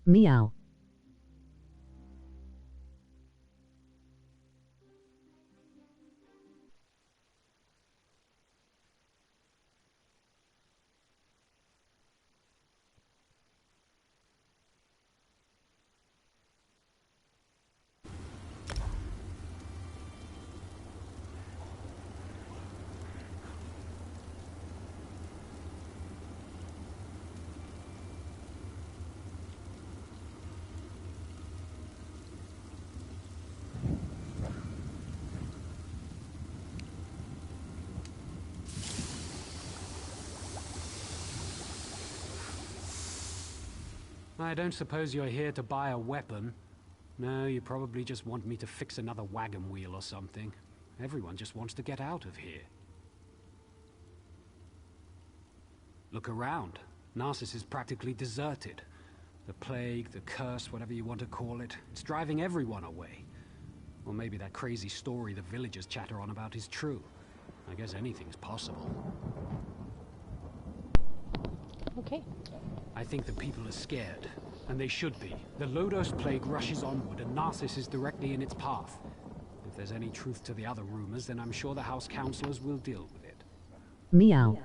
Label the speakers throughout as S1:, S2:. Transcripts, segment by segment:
S1: Meow.
S2: I don't suppose you're here to buy a weapon. No, you probably just want me to fix another wagon wheel or something. Everyone just wants to get out of here. Look around. Narsis is practically deserted. The plague, the curse, whatever you want to call it, it's driving everyone away. Or maybe that crazy story the villagers chatter on about is true. I guess anything's possible.
S3: Okay.
S2: I think the people are scared, and they should be. The Lodos plague rushes onward, and Narsis is directly in its path. If there's any truth to the other rumors, then I'm sure the House Councilors will deal with it.
S1: Meow.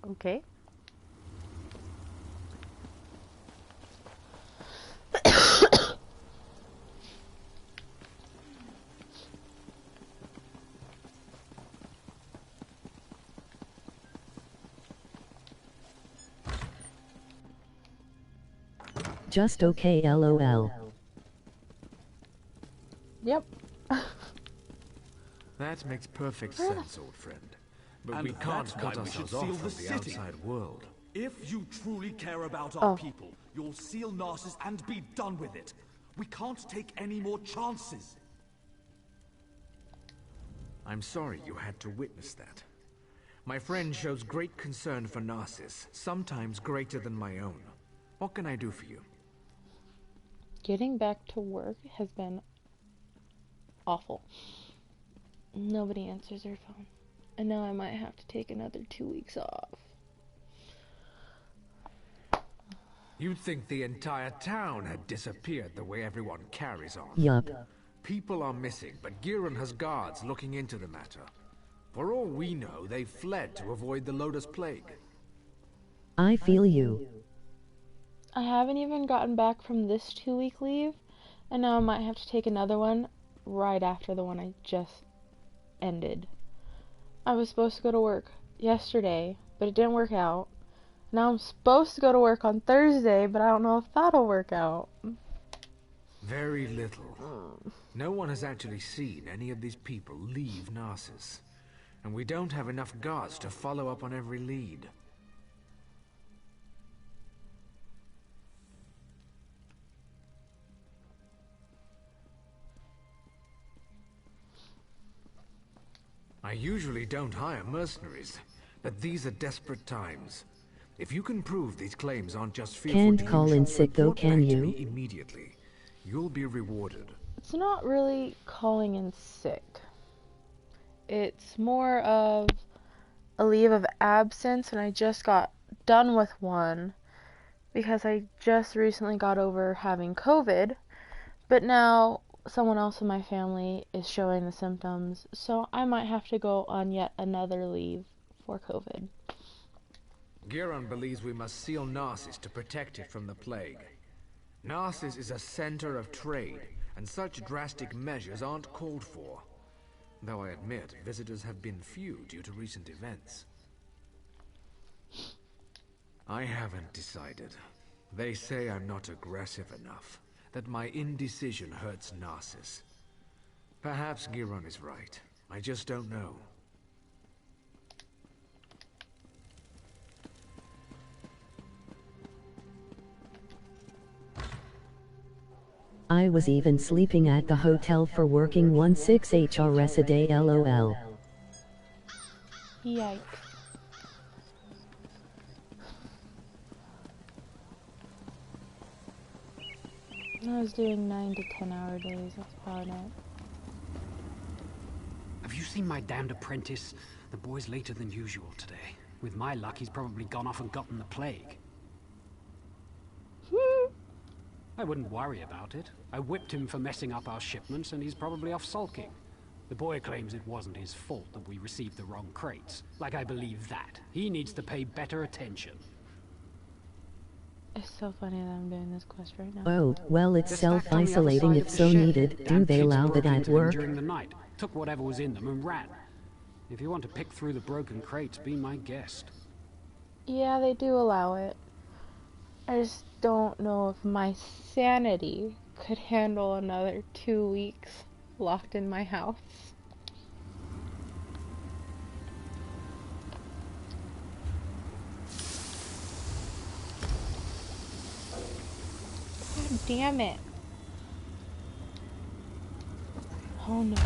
S3: Okay.
S1: Just okay, lol.
S3: Yep.
S4: That makes perfect sense, old friend. But
S5: And
S4: we can't
S5: that's
S4: cut
S5: why we should
S4: ourselves off
S5: seal
S4: from
S5: the
S4: the
S5: city.
S4: outside world.
S5: If you truly care about our
S3: Oh.
S5: people, you'll seal Narcissus and be done with it. We can't take any more chances.
S4: I'm sorry you had to witness that. My friend shows great concern for Narcissus, sometimes greater than my own. What can I do for you?
S3: Getting back to work has been awful. Nobody answers their phone. And now I might have to take another 2 weeks off.
S4: You'd think the entire town had disappeared the way everyone carries on.
S1: Yup.
S4: People are missing, but Giron has guards looking into the matter. For all we know, they fled to avoid the Lotus Plague.
S1: I feel you.
S3: I haven't even gotten back from this 2-week leave, and now I might have to take another one right after the one I just ended. I was supposed to go to work yesterday, but it didn't work out. Now I'm supposed to go to work on Thursday, but I don't know if that'll work out.
S4: Very little. No one has actually seen any of these people leave Narcissus. And we don't have enough guards to follow up on every lead. I usually don't hire mercenaries, but these are desperate times. If you can prove these claims aren't just fearful
S1: Can't
S4: delusions,
S1: call in sick though,
S4: report
S1: can
S4: back to
S1: you?
S4: me immediately. You'll be rewarded.
S3: It's not really calling in sick. It's more of a leave of absence, and I just got done with one because I just recently got over having COVID, but now someone else in my family is showing the symptoms, so I might have to go on yet another leave for COVID.
S4: Giron believes we must seal Narcissus to protect it from the plague. Narcissus is a center of trade, and such drastic measures aren't called for. Though I admit, visitors have been few due to recent events. I haven't decided. They say I'm not aggressive enough, that my indecision hurts Narcissus. Perhaps Giron is right. I just don't know.
S1: I was even sleeping at the hotel for working 16 HRS a day, lol.
S3: Yikes. I was doing 9 to 10 hour days, that's about it.
S2: Have you seen my damned apprentice? The boy's later than usual today. With my luck, he's probably gone off and gotten the plague. I wouldn't worry about it. I whipped him for messing up our shipments, and he's probably off sulking. The boy claims it wasn't his fault that we received the wrong crates. Like I believe that. He needs to pay better attention.
S3: It's so funny that I'm doing this quest right now.
S1: Oh, well, it's
S2: They're stacked on the other
S1: self-isolating
S2: side
S1: if
S2: of the
S1: so
S2: shed.
S1: needed. Do
S2: Damn
S1: they
S2: kids
S1: allow
S2: broke
S1: that at
S2: into them
S1: work?
S2: during the night, took whatever was in them and ran. If you want to pick through the broken crates, be my guest.
S3: Yeah, they do allow it. I just don't know if my sanity could handle another 2 weeks locked in my house. God damn it. Oh no.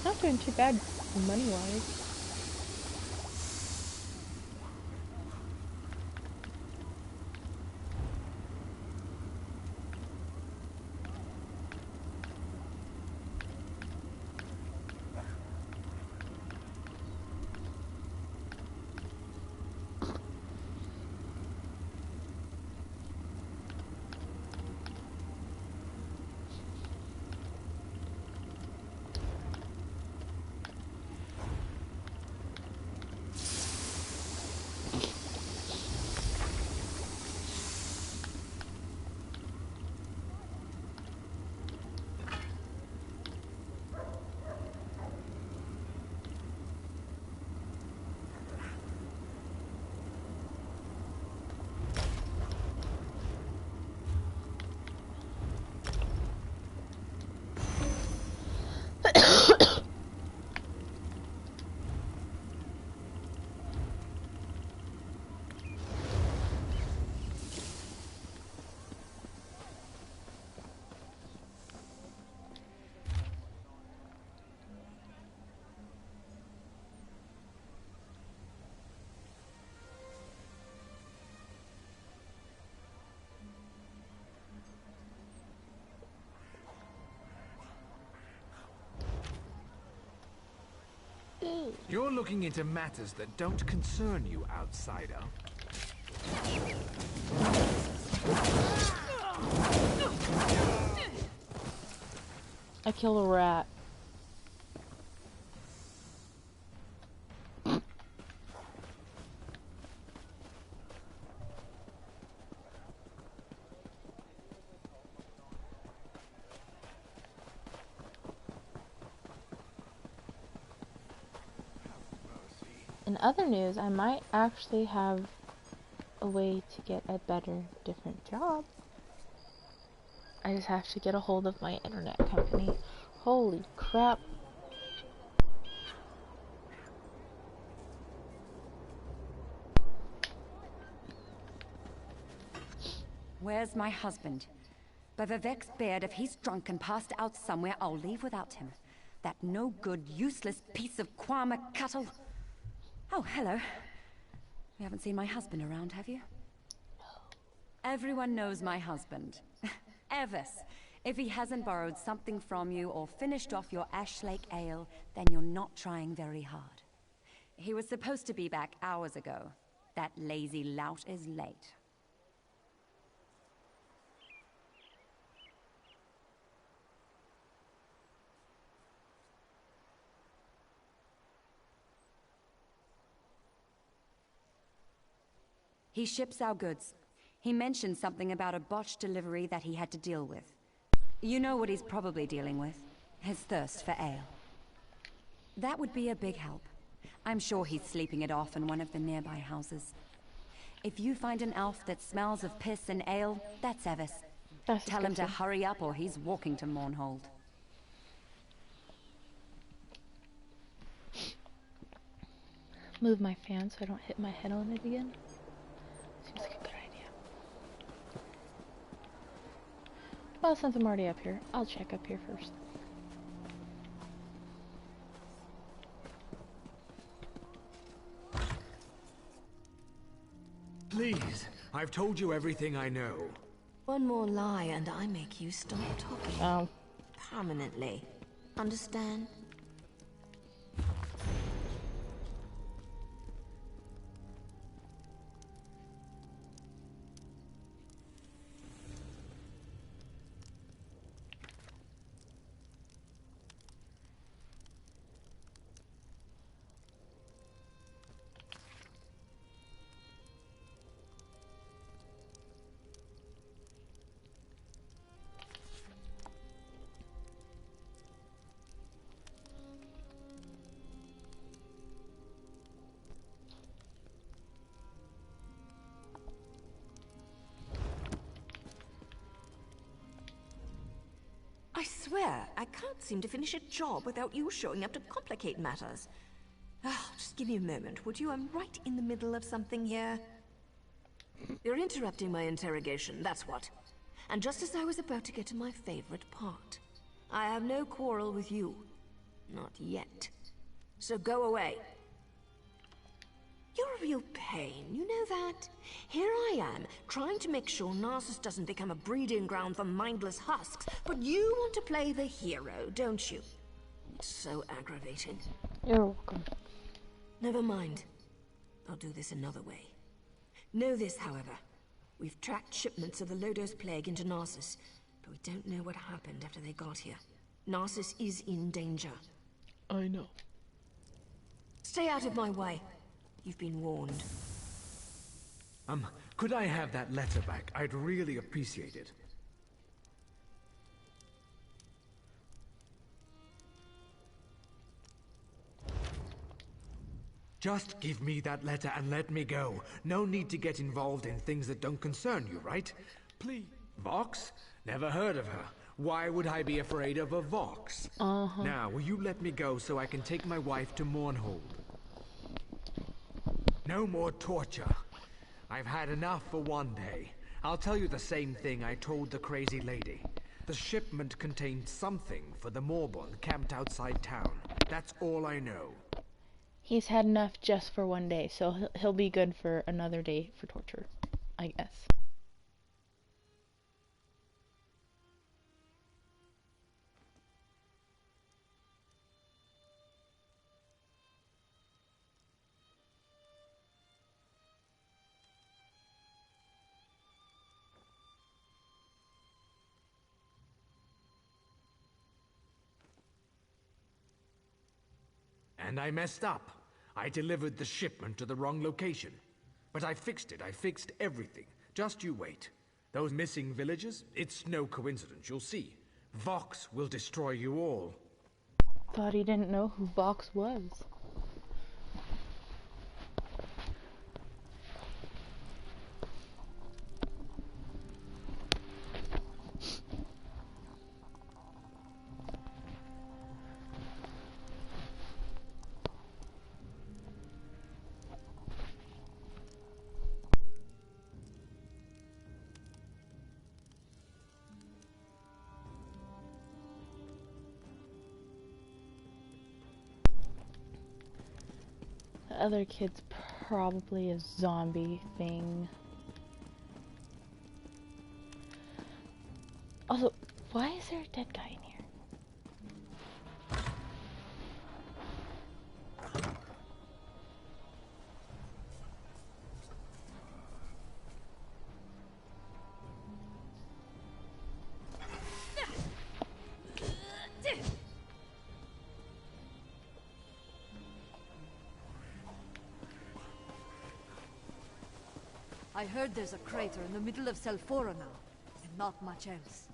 S3: Not doing too bad money-wise.
S4: You're looking into matters that don't concern you, outsider.
S3: I killed a rat. In other news, I might actually have a way to get a better, different job. I just have to get a hold of my internet company. Holy crap.
S6: Where's my husband? By Vivek's beard, if he's drunk and passed out somewhere, I'll leave without him. That no-good, useless piece of Kwama cattle. Oh, hello. You haven't seen my husband around, have you? Everyone knows my husband. Evis. If he hasn't borrowed something from you or finished off your Ashlake ale, then you're not trying very hard. He was supposed to be back hours ago. That lazy lout is late. He ships our goods. He mentioned something about a botched delivery that he had to deal with. You know what he's probably dealing with. His thirst for ale. That would be a big help. I'm sure he's sleeping it off in one of the nearby houses. If you find an elf that smells of piss and ale, that's Evis. Tell him to hurry up or he's walking to Mournhold.
S3: Move my fan so I don't hit my head on it again. Seems like a good idea. Well, since I'm already up here, I'll check up here first.
S4: I've told you everything I know.
S7: One more lie and I make you stop talking.
S3: Oh.
S7: Permanently. Understand? I swear, I can't seem to finish a job without you showing up to complicate matters. Just give me a moment, would you? I'm right in the middle of something here. You're interrupting my interrogation, that's what. And just as I was about to get to my favorite part. I have no quarrel with you. Not yet. So go away. You're a real pain, you know that? Here I am, trying to make sure Narcissus doesn't become a breeding ground for mindless husks, but you want to play the hero, don't you? It's so aggravating.
S3: You're welcome.
S7: Never mind. I'll do this another way. Know this, however. We've tracked shipments of the Lodos Plague into Narcissus, but we don't know what happened after they got here. Narcissus is in danger.
S3: I know.
S7: Stay out of my way. You've been warned.
S4: Could I have that letter back? I'd really appreciate it. Just give me that letter and let me go. No need to get involved in things that don't concern you, right? Please. Vox? Never heard of her. Why would I be afraid of a Vox? Now, will you let me go so I can take my wife to Mournhold? No more torture. I've had enough for one day. I'll tell you the same thing I told the crazy lady. The shipment contained something for the Morbon camped outside town. That's all I know.
S3: He's had enough just for one day, so he'll be good for another day for torture, I guess.
S4: And I messed up. I delivered the shipment to the wrong location. But I fixed it. I fixed everything. Just you wait. Those missing villagers? It's no coincidence, you'll see. Vox will destroy you all.
S3: Thought he didn't know who Vox was. The other kid's probably a zombie thing. Also, why is there a dead guy in here?
S8: I heard there's a crater in the middle of Selphora now, and not much else.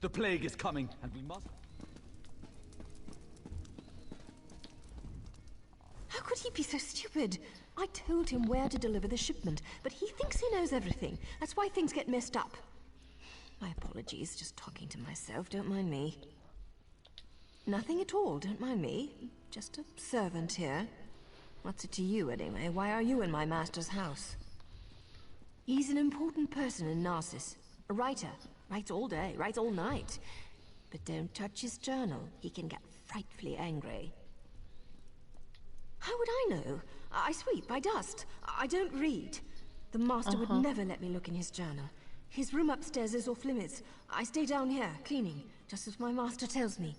S5: The plague is coming, and we must...
S7: How could he be so stupid? I told him where to deliver the shipment, but he thinks he knows everything. That's why things get messed up. My apologies, just talking to myself, don't mind me. Nothing at all, don't mind me. Just a servant here. What's it to you, anyway? Why are you in my master's house? He's an important person in Narsis. A writer. Writes all day, writes all night. But don't touch his journal. He can get frightfully angry. How would I know? I sweep, I dust. I don't read. The master would never let me look in his journal. His room upstairs is off limits. I stay down here, cleaning, just as my master tells me.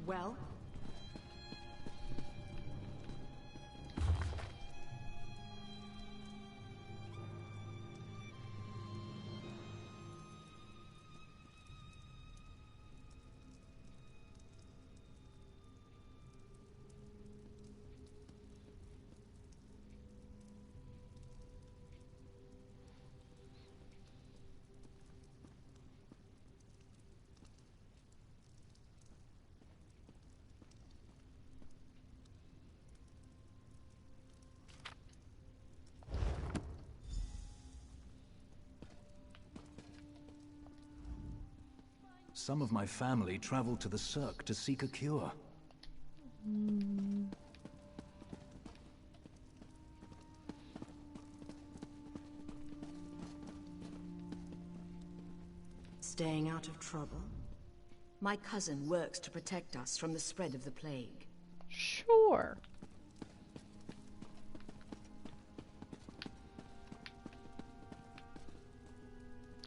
S8: Well?
S5: Some of my family traveled to the Cirque to seek a cure.
S9: Staying out of trouble? My cousin works to protect us from the spread of the plague.
S3: Sure.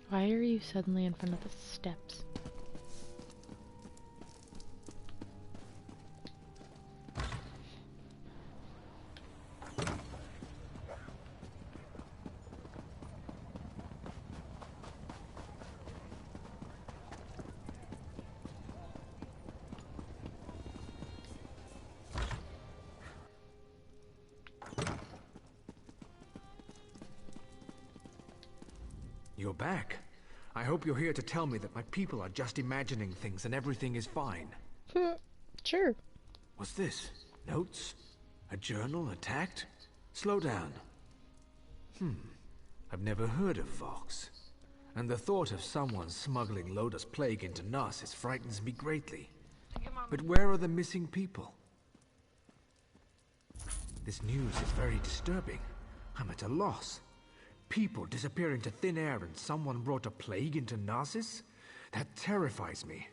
S3: Why are you suddenly in front of the steps?
S4: You're back. I hope you're here to tell me that my people are just imagining things and everything is fine.
S3: Sure.
S4: What's this? Notes? A journal attacked? Slow down. I've never heard of Vox. And the thought of someone smuggling Loda's plague into Narsis frightens me greatly. But where are the missing people? This news is very disturbing. I'm at a loss. People disappear into thin air and someone brought a plague into Narsis? That terrifies me.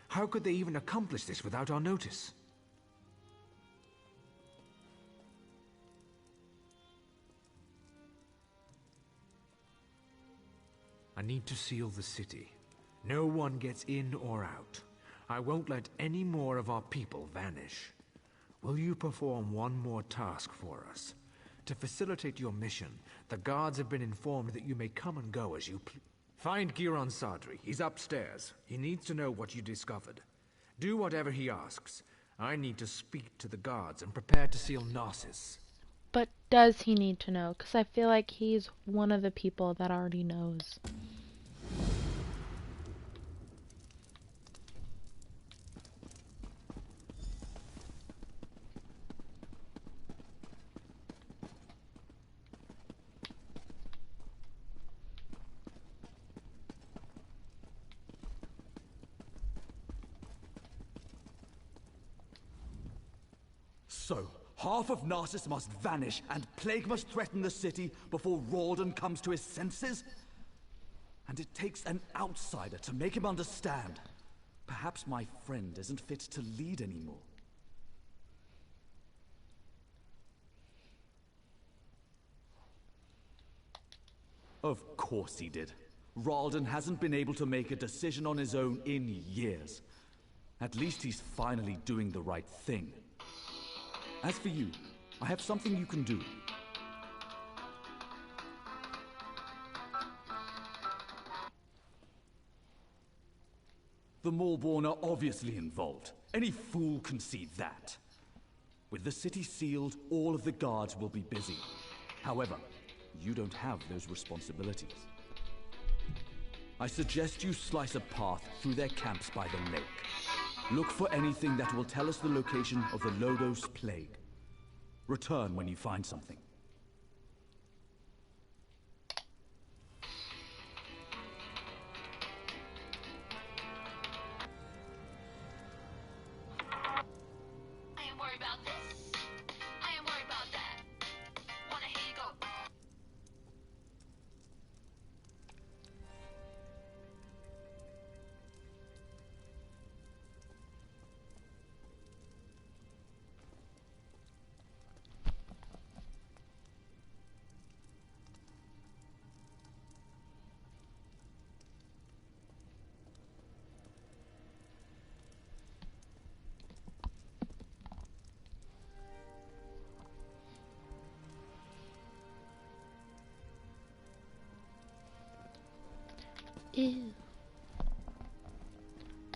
S4: How could they even accomplish this without our notice? I need to seal the city. No one gets in or out. I won't let any more of our people vanish. Will you perform one more task for us? To facilitate your mission, the guards have been informed that you may come and go as you please. Find Giron Sadri. He's upstairs. He needs to know what you discovered. Do whatever he asks. I need to speak to the guards and prepare to seal Narsis.
S3: But does he need to know? Because I feel like he's one of the people that already knows.
S5: So, half of Narsis must vanish and plague must threaten the city before Ralden comes to his senses? And it takes an outsider to make him understand. Perhaps my friend isn't fit to lead anymore. Of course he did. Ralden hasn't been able to make a decision on his own in years. At least he's finally doing the right thing. As for you, I have something you can do. The Maulborn are obviously involved. Any fool can see that. With the city sealed, all of the guards will be busy. However, you don't have those responsibilities. I suggest you slice a path through their camps by the lake. Look for anything that will tell us the location of the Lodos Plague. Return when you find something.
S3: Ew.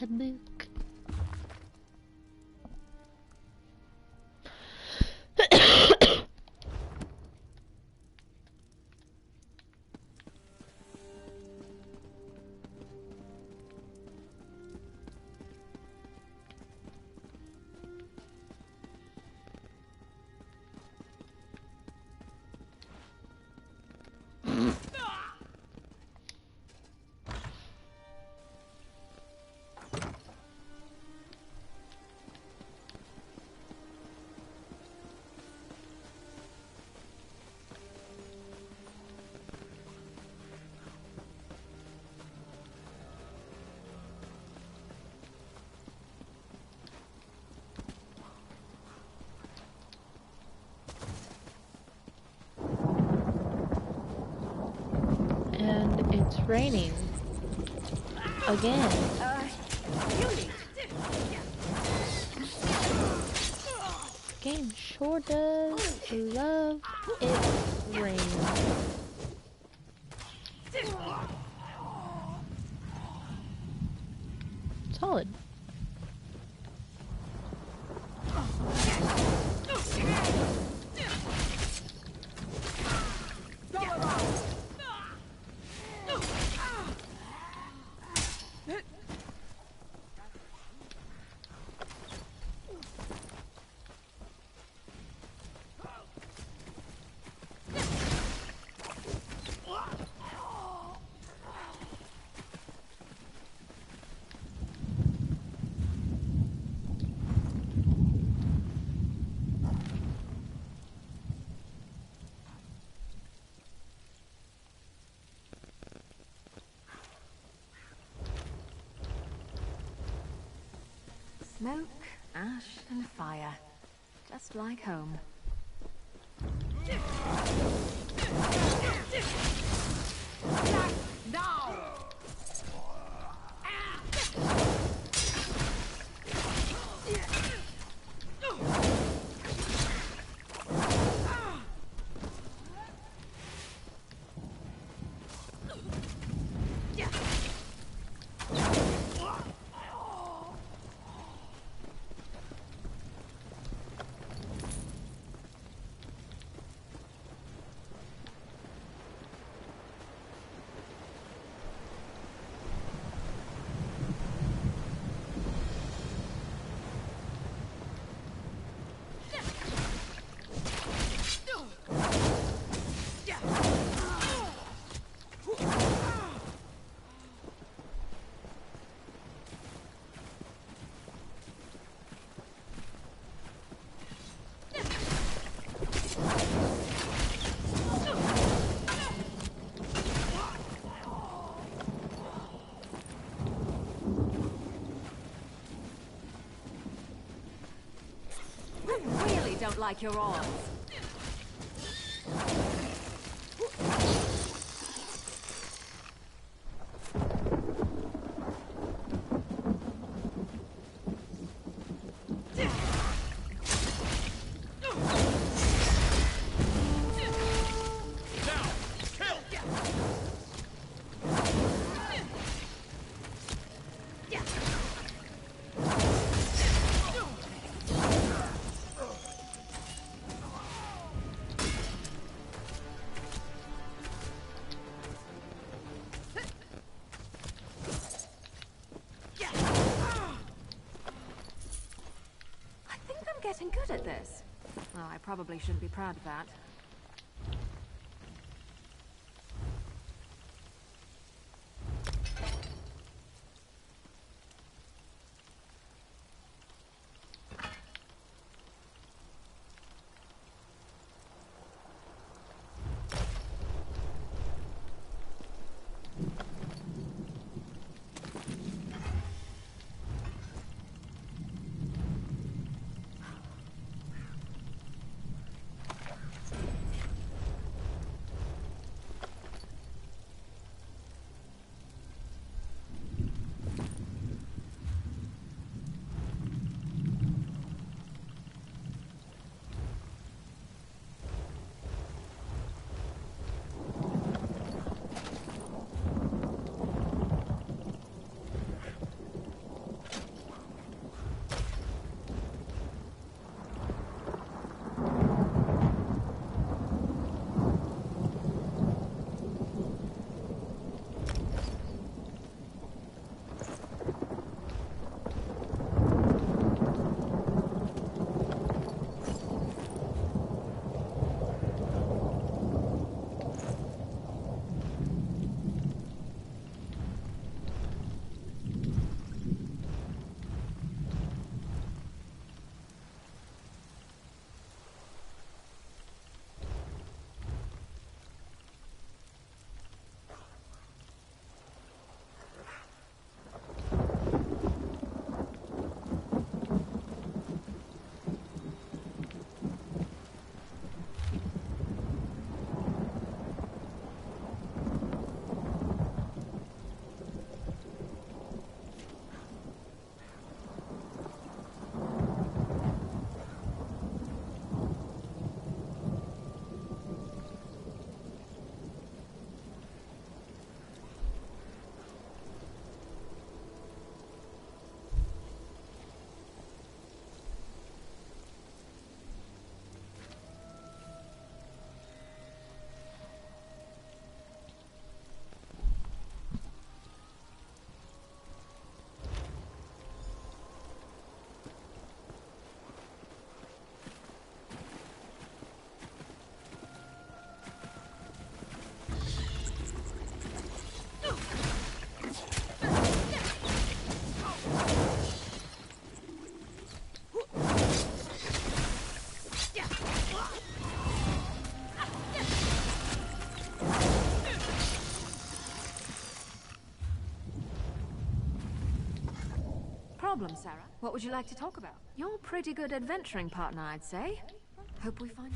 S3: A book. And it's raining again. Game sure does love its rain. Solid.
S7: Smoke, ash, and fire. Just like home.
S6: Don't like your odds.
S7: getting good at this. Well, I probably shouldn't be proud of that.
S10: Problem, Sarah? What would you like to talk about?
S7: You're a pretty good adventuring partner, I'd say. Hope we find...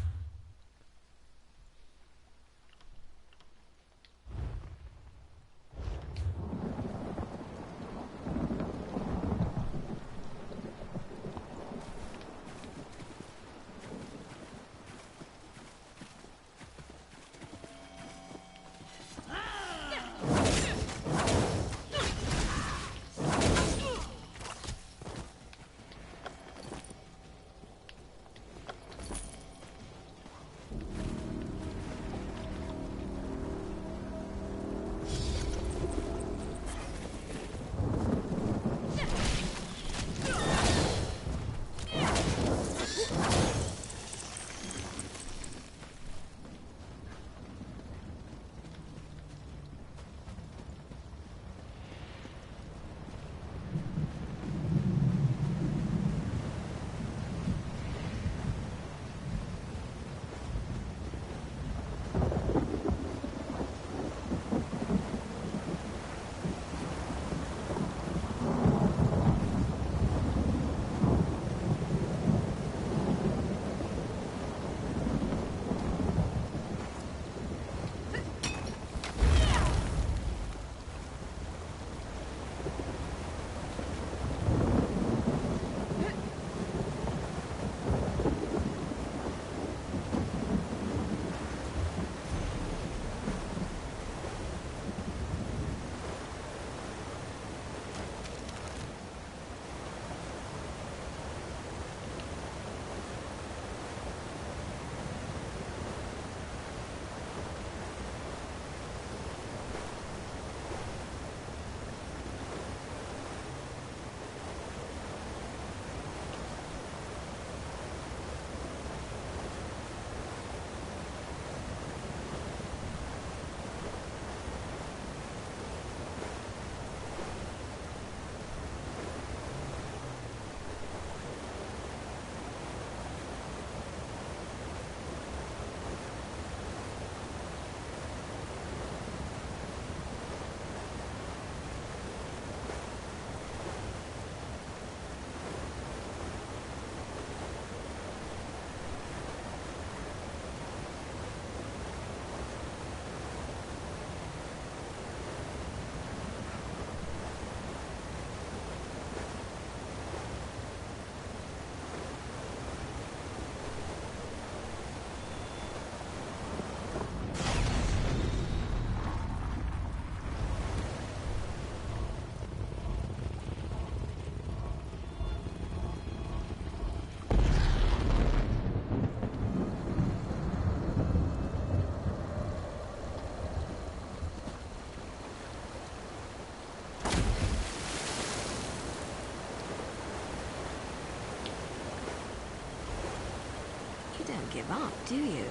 S7: give up, do you?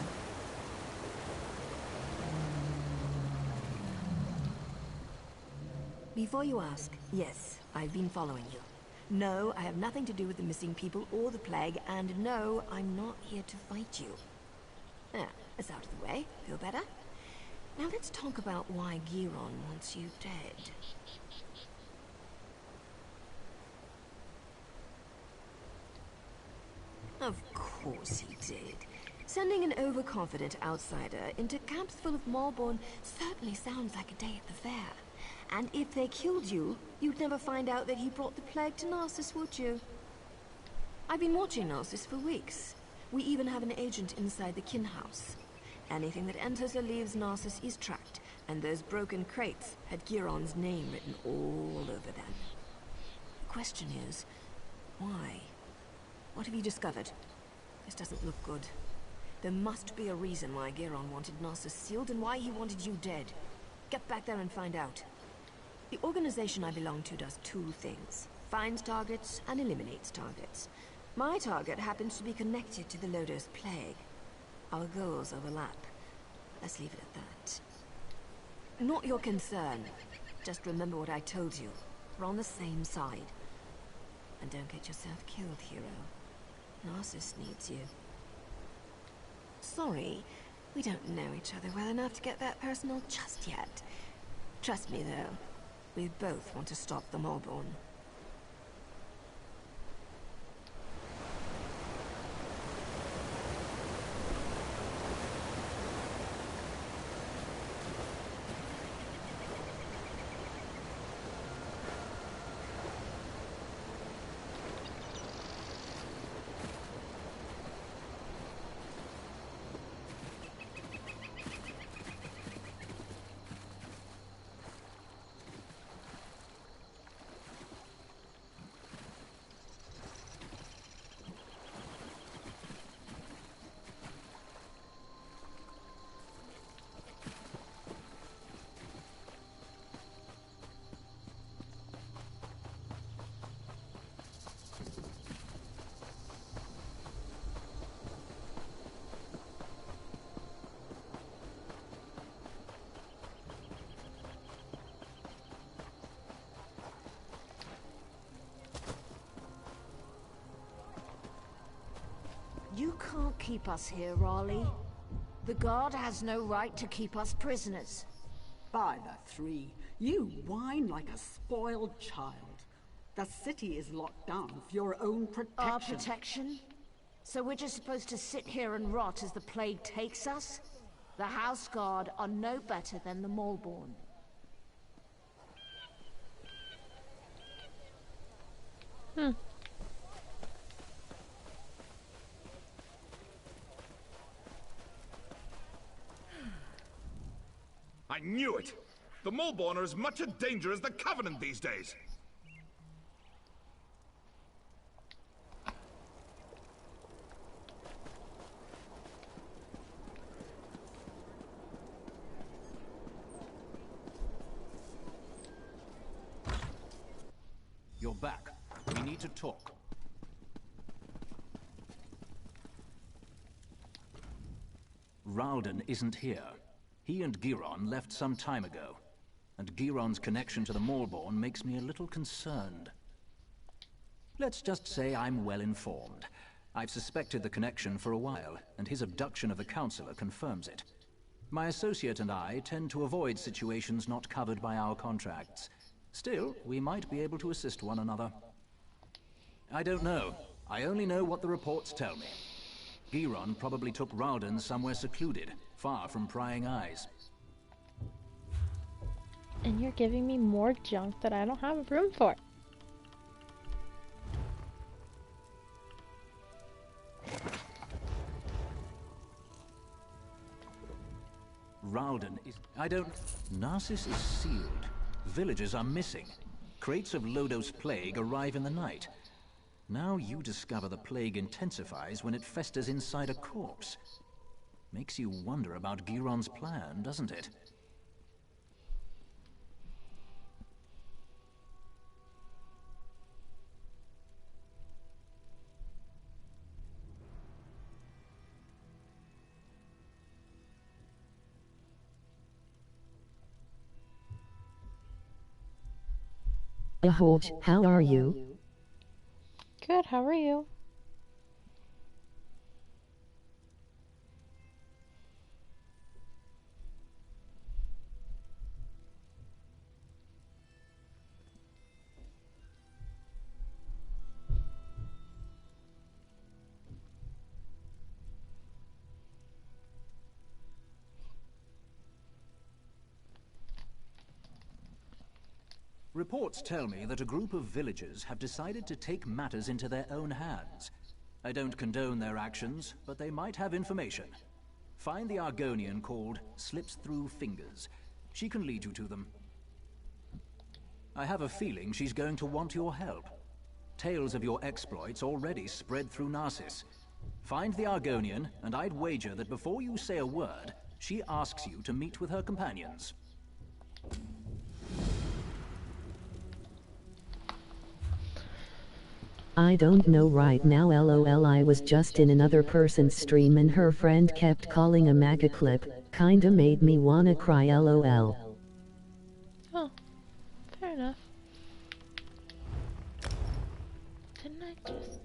S7: Before you ask, yes, I've been following you. No, I have nothing to do with the missing people or the plague, and no, I'm not here to fight you. There, it's out of the way. Feel better? Now let's talk about why Giron wants you dead. Of course he did. Sending an overconfident outsider into camps full of Maelborn certainly sounds like a day at the fair. And if they killed you, you'd never find out that he brought the plague to Narsis, would you? I've been watching Narsis for weeks. We even have an agent inside the kin house. Anything that enters or leaves Narsis is tracked, and those broken crates had Giron's name written all over them. The question is, why? What have you discovered? This doesn't look good. There must be a reason why Giron wanted Narsis sealed and why he wanted you dead. Get back there and find out. The organization I belong to does two things. Finds targets and eliminates targets. My target happens to be connected to the Lodos Plague. Our goals overlap. Let's leave it at that. Not your concern. Just remember what I told you. We're on the same side. And don't get yourself killed, hero. Narsis needs you. Sorry, we don't know each other well enough to get that personal just yet. Trust me, though. We both want to stop the Maelborn.
S11: You can't keep us here, Raleigh. The guard has no right to keep us prisoners.
S12: By the three, you whine like a spoiled child. The city is locked down for your own protection.
S11: Our protection? So we're just supposed to sit here and rot as the plague takes us? The House Guard are no better than the Maelborn.
S13: I knew it! The Maelborn are as much a danger as the Covenant these days!
S14: You're back. We need to talk. Ralden isn't here. He and Giron left some time ago, and Giron's connection to the Maelborn makes me a little concerned. Let's just say I'm well informed. I've suspected the connection for a while, and his abduction of the Councillor confirms it. My associate and I tend to avoid situations not covered by our contracts. Still, we might be able to assist one another. I don't know. I only know what the reports tell me. Giron probably took Ralden somewhere secluded, far from prying eyes.
S3: And you're giving me more junk that I don't have room for.
S14: Ralden is... I don't... Narsis is sealed. Villagers are missing. Crates of Lodos Plague arrive in the night. Now you discover the plague intensifies when it festers inside a corpse. Makes you wonder about Giron's plan, doesn't it?
S1: Ahoy, how are you?
S3: Good, how are you?
S14: Reports tell me that a group of villagers have decided to take matters into their own hands. I don't condone their actions, but they might have information. Find the Argonian called Slips Through Fingers. She can lead you to them. I have a feeling she's going to want your help. Tales of your exploits already spread through Narsis. Find the Argonian, and I'd wager that before you say a word, she asks you to meet with her companions.
S1: I don't know right now, lol. I was just in another person's stream and her friend kept calling a maga clip, kinda made me wanna cry, lol.
S3: Oh, fair enough. Didn't I just...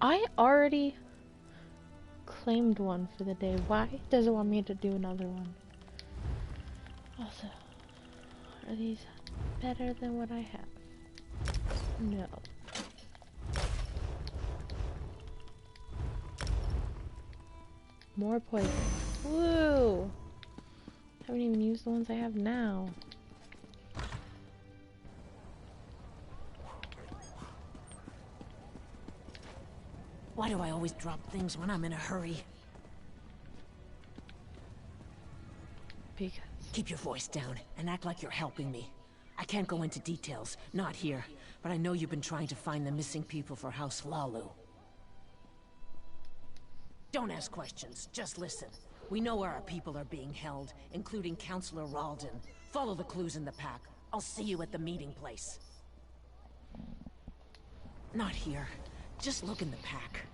S3: I already claimed one for the day. Why does it want me to do another one? Also, are these better than what I have? No. More poison. Woo! Haven't even used the ones I have now.
S11: Why do I always drop things when I'm in a hurry?
S3: Because...
S11: Keep your voice down and act like you're helping me. I can't go into details, not here, but I know you've been trying to find the missing people for House Hlaalu. Don't ask questions, just listen. We know where our people are being held, including Councillor Ralden. Follow the clues in the pack. I'll see you at the meeting place. Not here. Just look in the pack.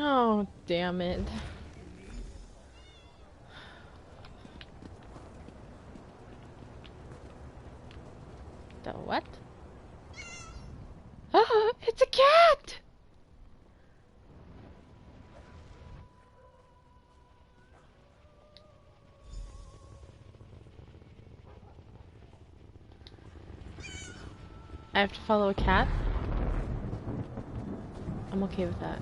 S3: Oh, damn it. The what? Ah, it's a cat! I have to follow a cat? I'm okay with that.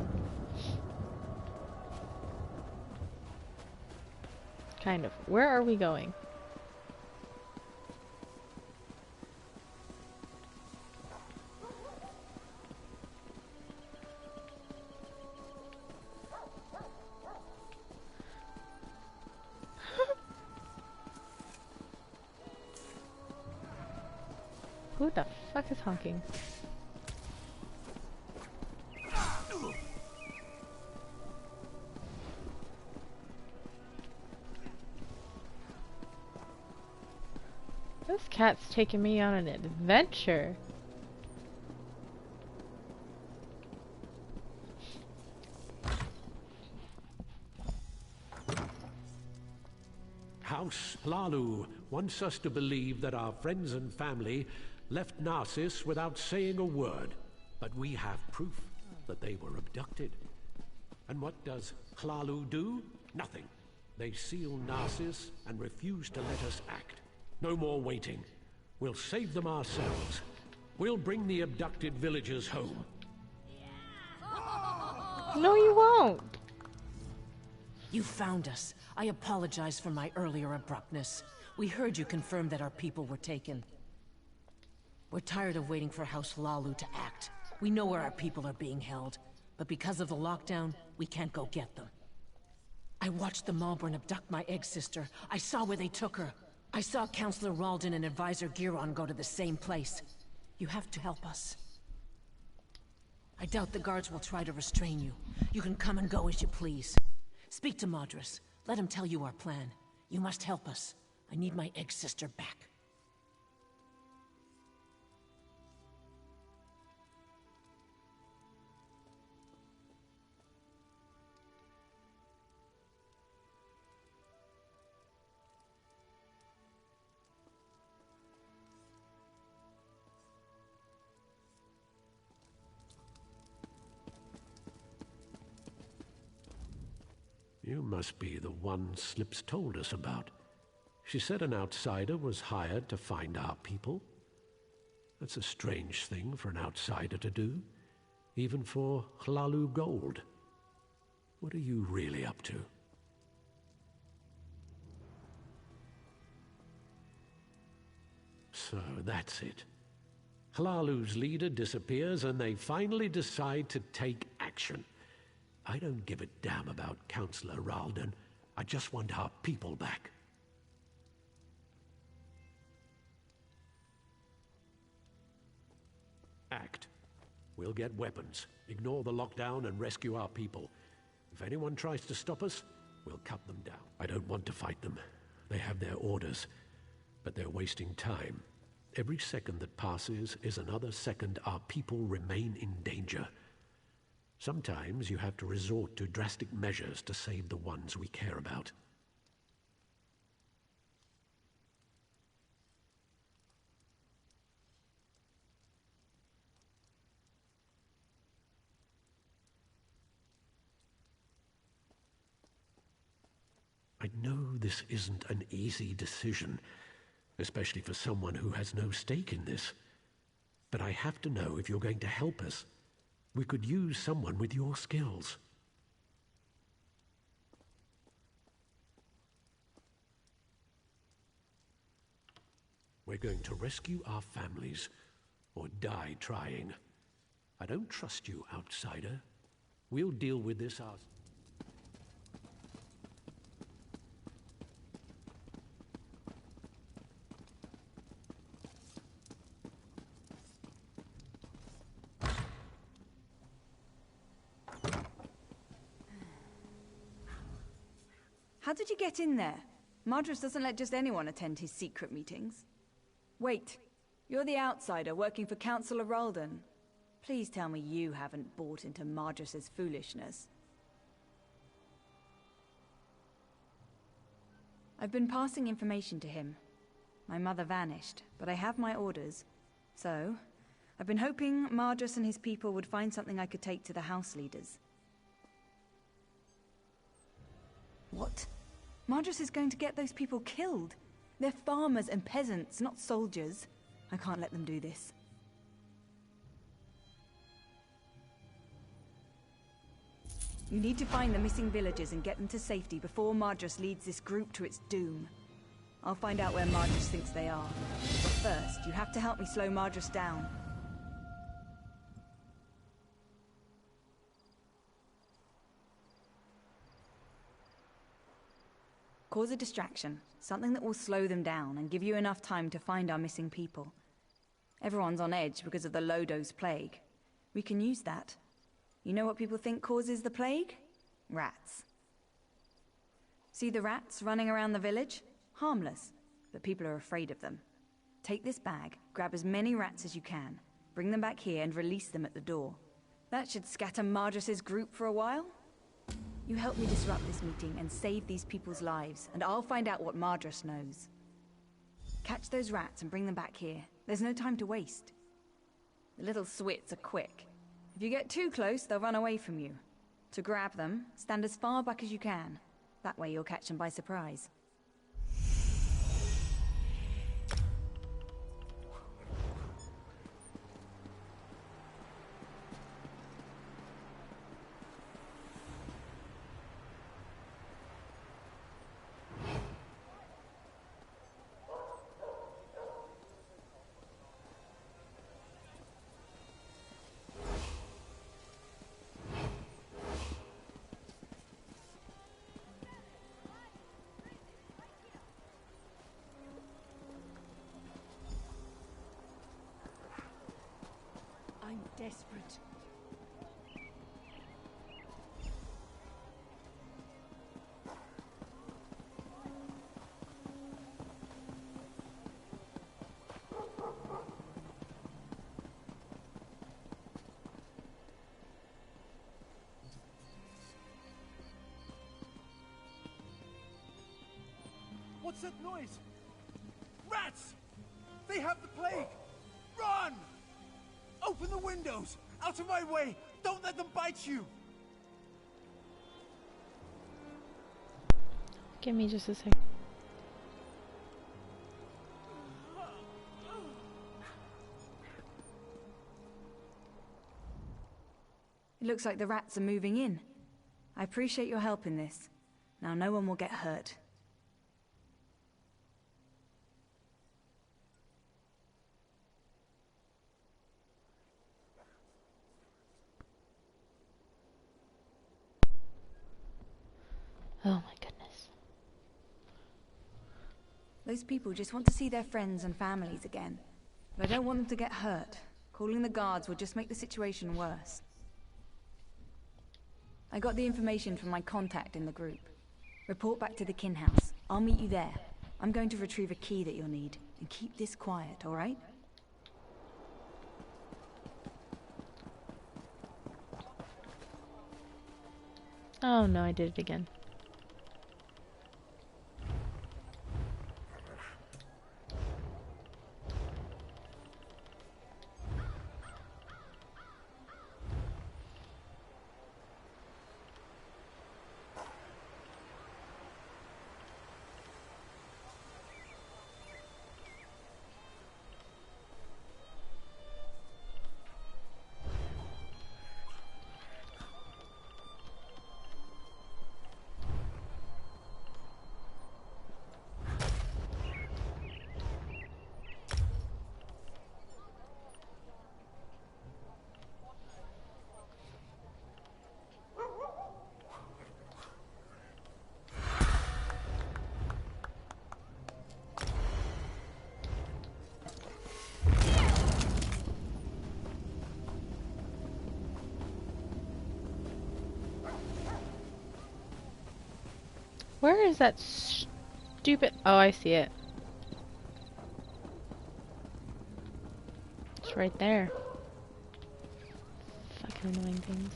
S3: Kind of. Where are we going? Who the fuck is honking? This cat's taking me on an adventure.
S15: House Hlaalu wants us to believe that our friends and family left Narsis without saying a word, but we have proof that they were abducted. And what does Hlaalu do? Nothing. They seal Narsis and refuse to let us act. No more waiting. We'll save them ourselves. We'll bring the abducted villagers home.
S3: No, you won't.
S11: You found us. I apologize for my earlier abruptness. We heard you confirm that our people were taken. We're tired of waiting for House Hlaalu to act. We know where our people are being held, but because of the lockdown, we can't go get them. I watched the Malborn abduct my egg sister. I saw where they took her. I saw Councillor Ralden and Advisor Giron go to the same place. You have to help us. I doubt the guards will try to restrain you. You can come and go as you please. Speak to Madras. Let him tell you our plan. You must help us. I need my egg sister back.
S15: You must be the one Slips told us about. She said an outsider was hired to find our people. That's a strange thing for an outsider to do, even for Hlaalu gold. What are you really up to? So that's it. Hlaalu's leader disappears and they finally decide to take action. I don't give a damn about Councillor Ralden. I just want our people back. Act. We'll get weapons, ignore the lockdown and rescue our people. If anyone tries to stop us, we'll cut them down. I don't want to fight them. They have their orders, but they're wasting time. Every second that passes is another second our people remain in danger. Sometimes you have to resort to drastic measures to save the ones we care about. I know this isn't an easy decision, especially for someone who has no stake in this. But I have to know if you're going to help us. We could use someone with your skills. We're going to rescue our families, or die trying. I don't trust you, outsider. We'll deal with this ourselves.
S10: How did you get in there? Madras doesn't let just anyone attend his secret meetings. Wait, you're the outsider working for Councillor Ralden. Please tell me you haven't bought into Madras's foolishness. I've been passing information to him. My mother vanished, but I have my orders. So, I've been hoping Madras and his people would find something I could take to the house leaders. What? Madras is going to get those people killed. They're farmers and peasants, not soldiers. I can't let them do this. You need to find the missing villagers and get them to safety before Madras leads this group to its doom. I'll find out where Madras thinks they are. But first, you have to help me slow Madras down. Cause a distraction, something that will slow them down and give you enough time to find our missing people. Everyone's on edge because of the Lodos plague. We can use that. You know what people think causes the plague? Rats. See the rats running around the village? Harmless, but people are afraid of them. Take this bag, grab as many rats as you can, bring them back here and release them at the door. That should scatter Madras's group for a while. You help me disrupt this meeting and save these people's lives, and I'll find out what Madras knows. Catch those rats and bring them back here. There's no time to waste. The little swits are quick. If you get too close, they'll run away from you. To grab them, stand as far back as you can. That way you'll catch them by surprise.
S8: I'm desperate.
S16: What's that noise? Rats! They have the plague! Run! Open the windows! Out of my way! Don't let them bite you!
S3: Give me just a second.
S10: It looks like the rats are moving in. I appreciate your help in this. Now no one will get hurt.
S3: Oh my goodness.
S10: Those people just want to see their friends and families again. But I don't want them to get hurt. Calling the guards would just make the situation worse. I got the information from my contact in the group. Report back to the Kin House. I'll meet you there. I'm going to retrieve a key that you'll need. And keep this quiet, alright?
S3: Oh no, I did it again. Where is that stupid... Oh, I see it. It's right there. Fucking annoying things.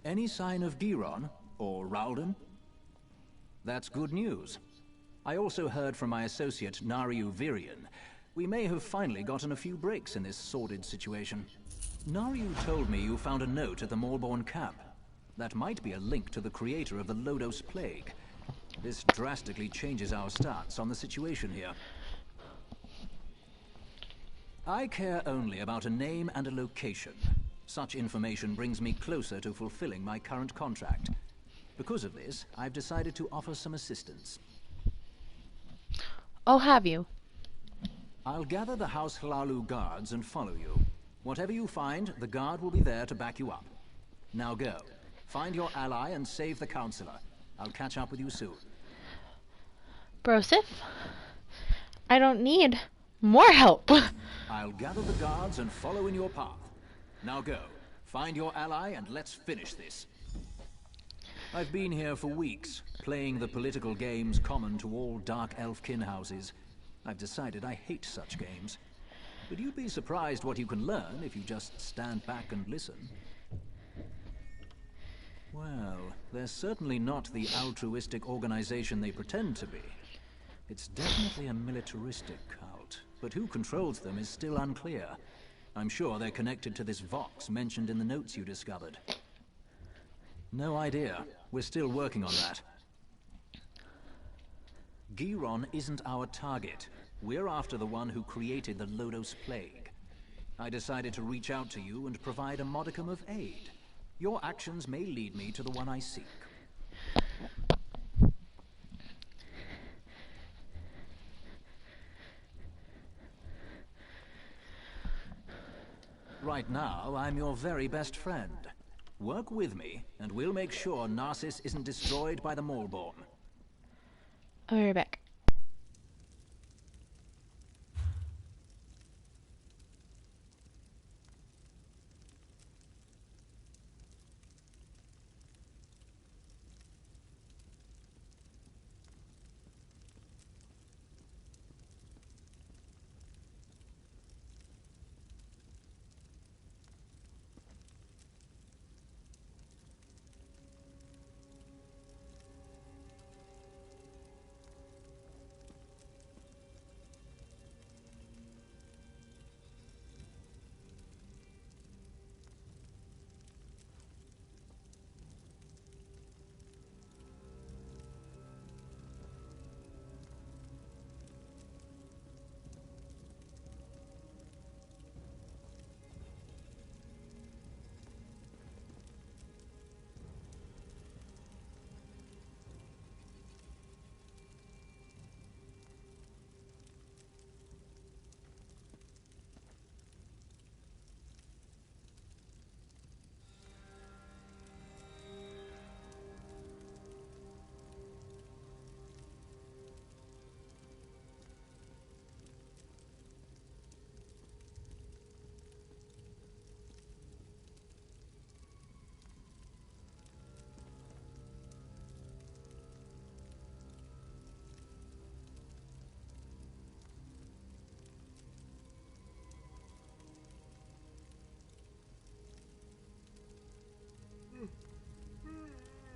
S14: Any sign of Giron or Ralden? That's good news. I also heard from my associate, Nariu Virion. We may have finally gotten a few breaks in this sordid situation. Nariu told me you found a note at the Maulborn camp. That might be a link to the creator of the Lodos Plague. This drastically changes our stance on the situation here. I care only about a name and a location. Such information brings me closer to fulfilling my current contract. Because of this, I've decided to offer some assistance.
S3: Oh, have you?
S14: I'll gather the House Hlalu guards and follow you. Whatever you find, the guard will be there to back you up. Now go. Find your ally and save the Counselor. I'll catch up with you soon.
S3: Broseph? I don't need more help.
S14: I'll gather the guards and follow in your path. Now go. Find your ally and let's finish this. I've been here for weeks, playing the political games common to all Dark Elf kin houses. I've decided I hate such games. But you'd be surprised what you can learn if you just stand back and listen. Well, they're certainly not the altruistic organization they pretend to be. It's definitely a militaristic cult, but who controls them is still unclear. I'm sure they're connected to this Vox mentioned in the notes you discovered. No idea. We're still working on that. Giron isn't our target. We're after the one who created the Lodos Plague. I decided to reach out to you and provide a modicum of aid. Your actions may lead me to the one I seek. Right now, I'm your very best friend. Work with me, and we'll make sure Narsis isn't destroyed by the Maulborn.
S3: I'll be right back.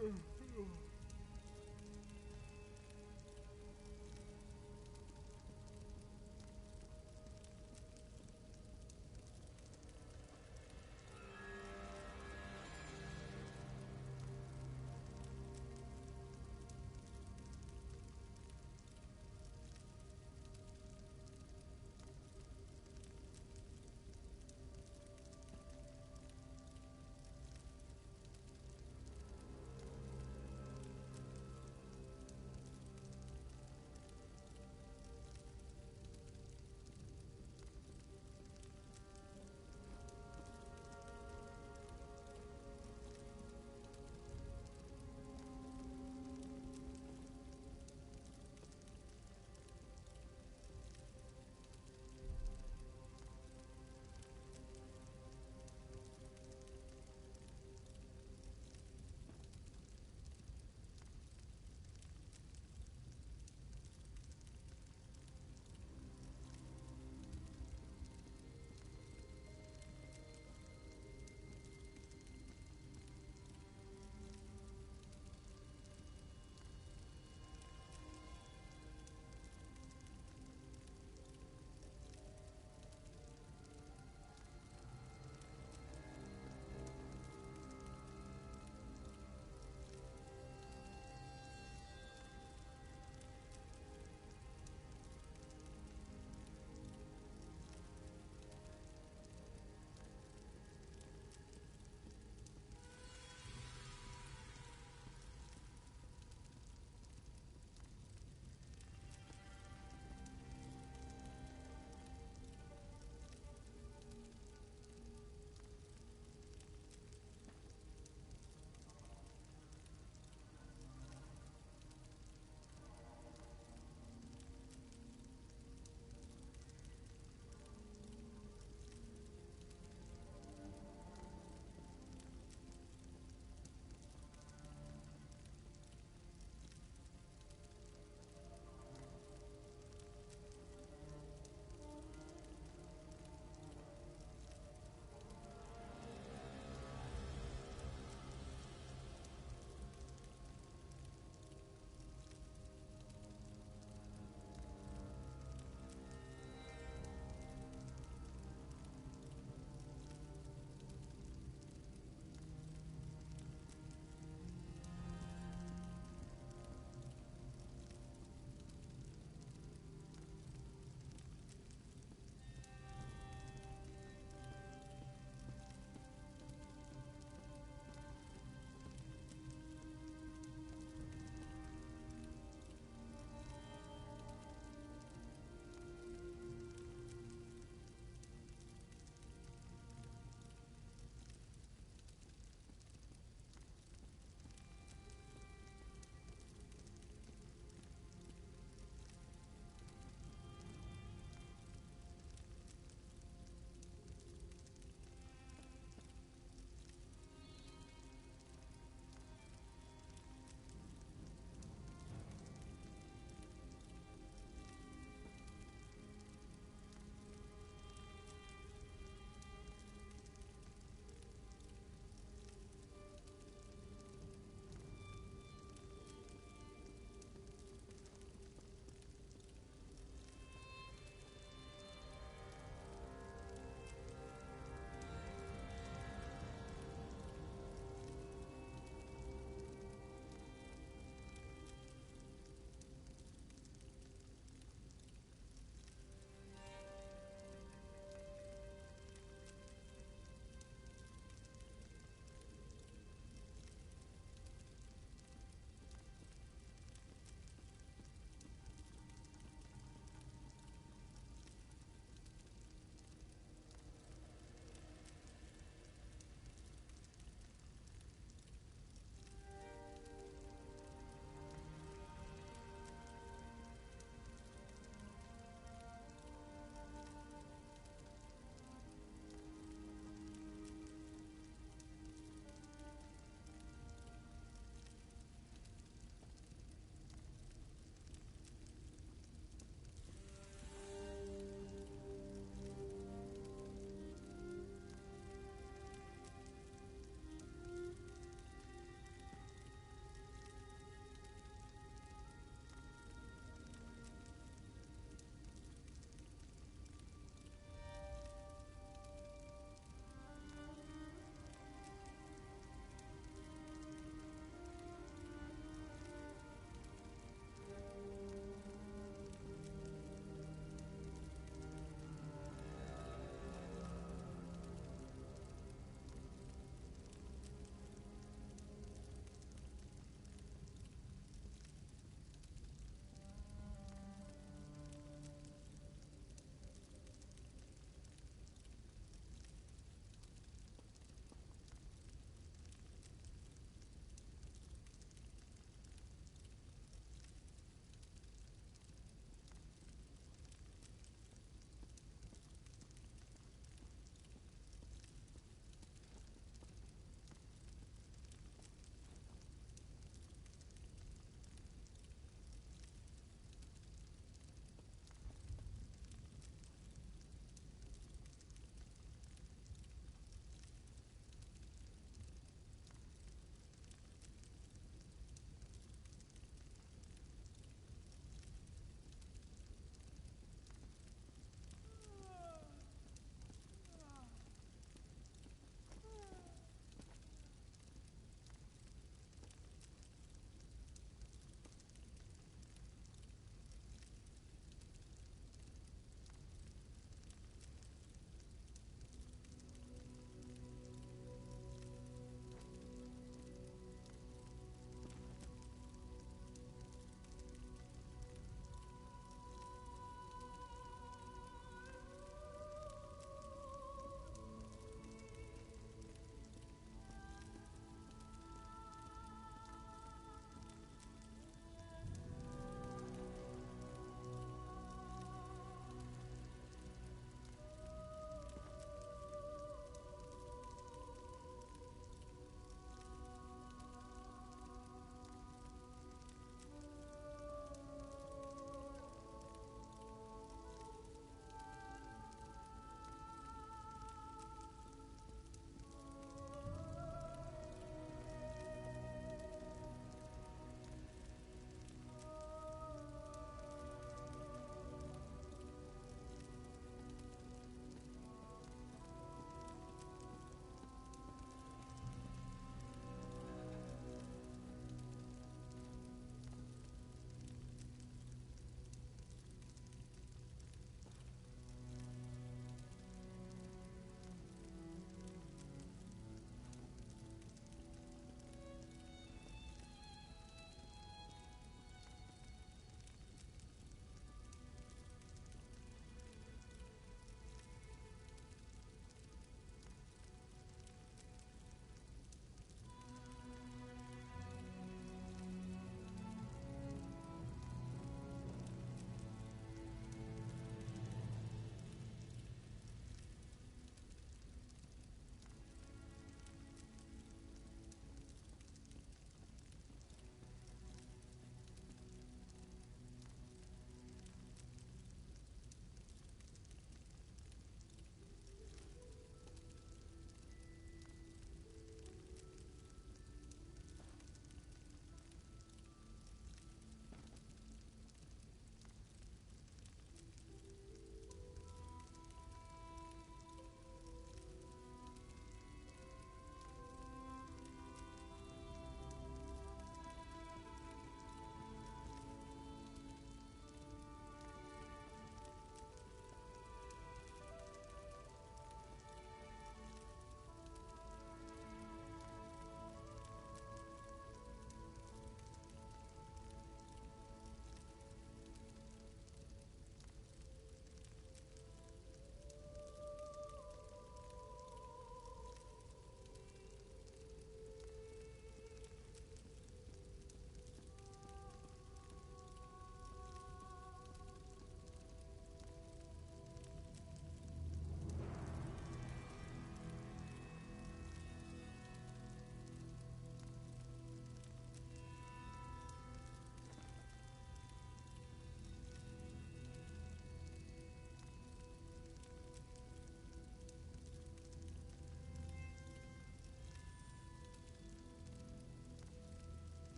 S16: Ugh.